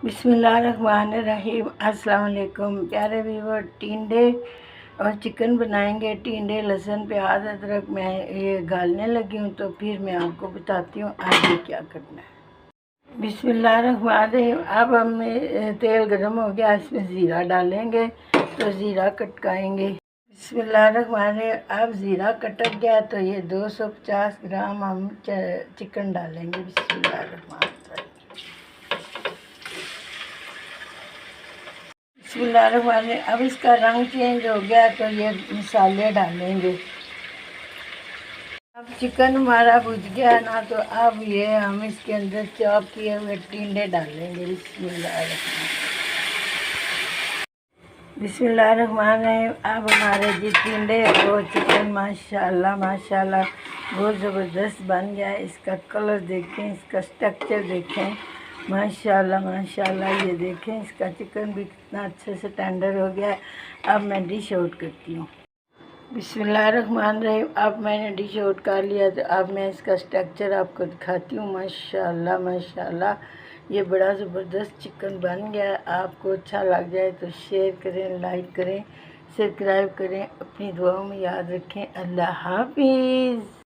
बिस्मिल्लाहिर्रहमानिर्रहीम। अस्सलाम वालेकुम प्यारे व्यूवर। टिंडे और चिकन बनाएंगे। टिंडे, लहसुन, प्याज, अदरक मैं ये गालने लगी हूँ, तो फिर मैं आपको बताती हूँ आगे क्या करना है। बिस्मिल्लाहिर्रहमानिर्रहीम। अब हमें तेल गरम हो गया, इसमें ज़ीरा डालेंगे, तो ज़ीरा कटकाएंगे। बिस्मिल्लाहिर्रहमानिर्रहीम। अब ज़ीरा कटक गया तो ये 250 ग्राम हम चिकन डालेंगे। बिस्मिल्लाहिर्रहमानिर्रहीम। बिस्मिल्लाहिर्रहमानिर्रहीम। अब इसका रंग चेंज हो गया तो ये मसाले डालेंगे। अब चिकन हमारा भुज गया ना, तो अब ये हम इसके अंदर चॉप किए हुए टिंडे डालेंगे। बिस्मिल्लाहिर्रहमानिर्रहीम। अब हमारे जी टिंडे और चिकन माशाल्लाह माशाल्लाह बहुत ज़बरदस्त बन गया है। इसका कलर देखें, इसका स्ट्रक्चर देखें, माशाल्लाह माशाल्लाह। ये देखें इसका चिकन भी कितना अच्छे से टेंडर हो गया है। अब मैं डिश आउट करती हूँ। बिस्मिल्लाहिर्रहमानिर्रहीम। अब मैंने डिश आउट कर लिया, तो अब मैं इसका स्ट्रक्चर आपको दिखाती हूँ। माशाल्लाह माशाल्लाह ये बड़ा ज़बरदस्त चिकन बन गया। आपको अच्छा लग जाए तो शेयर करें, लाइक करें, सब्सक्राइब करें, अपनी दुआओं में याद रखें। अल्लाह हाफिज़।